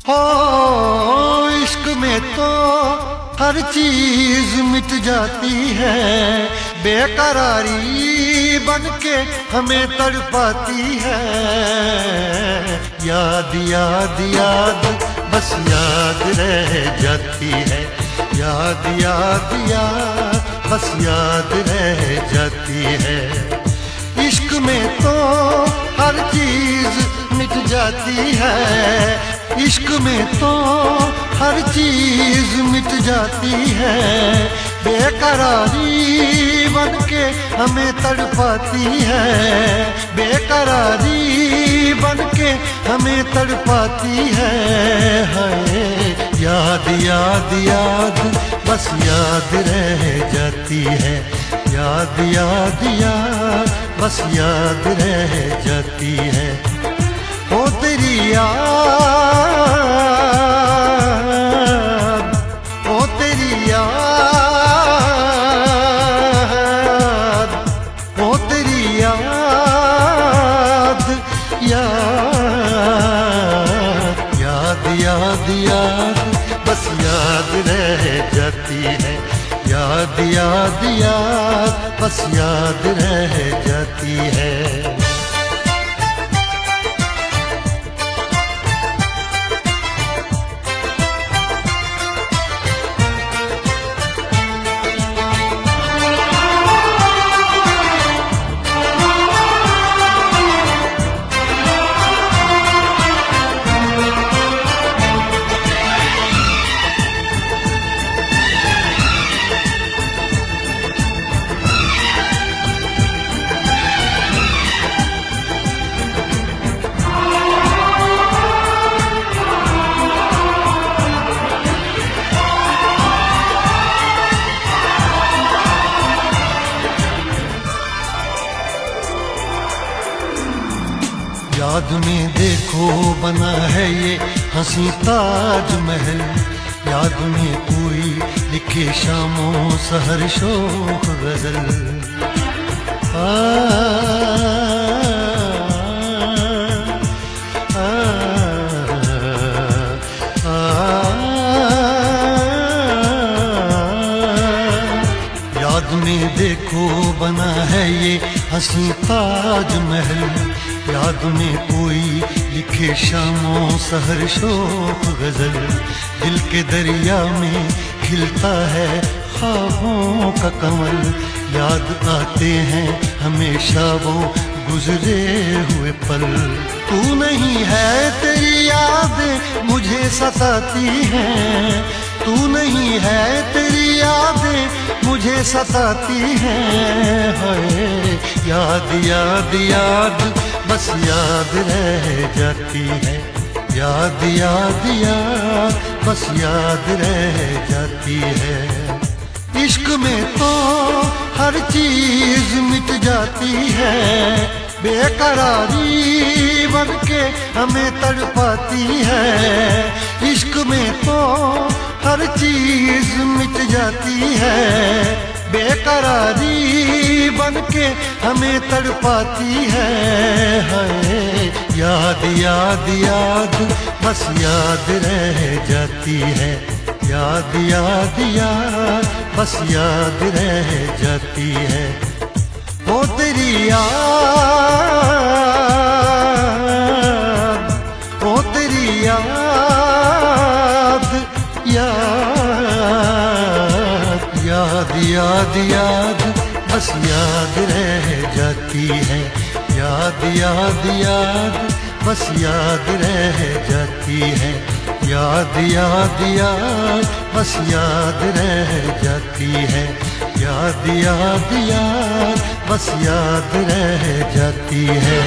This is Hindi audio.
हो इश्क में तो हर चीज मिट जाती है, बेकरारी बनके हमें तड़पाती है। याद याद याद बस याद रह जाती है, याद याद याद बस याद रह जाती है। इश्क में तो हर चीज मिट जाती है, इश्क में तो हर चीज मिट जाती है, बेकरारी बनके हमें तड़पाती है, बेकरारी बनके हमें तड़पाती है। हाय याद याद याद बस याद रह जाती है, याद याद याद बस याद रह जाती है। ओ तेरी याद, ओ तेरी याद, ओ तेरी याद, याद याद याद याद बस याद रह जाती है, याद याद याद बस याद रह जाती है। याद में देखो बना है ये हंसी ताज महल, याद में कोई लिखे शामों सहर शोक गजल। आ, आ, आ, याद में देखो बना है ये हंसी ताज महल, याद में कोई लिखे शामों सहर शोक गजल। दिल के दरिया में खिलता है ख्वाबों का कमल, याद आते हैं हमेशा वो गुजरे हुए पल। तू नहीं है तेरी याद मुझे सताती है, तू नहीं है तेरी यादें मुझे सताती है। हाय याद याद याद बस याद रह जाती है, याद याद याद बस याद रह जाती है। इश्क में तो हर चीज मिट जाती है, बेकरारी बनके हमें तड़पाती है। इश्क में तो हर चीज मिट जाती है, बेकरारी बनके हमें तड़पाती है। हाय याद याद याद बस याद रह जाती है, याद याद याद बस याद रह जाती है। ओ तेरी याद, ओ तेरी याद, याद याद याद याद बस याद रह जाती है, याद याद याद बस याद रह जाती है। याद याद याद बस याद रह जाती है, याद याद याद बस याद रह जाती है।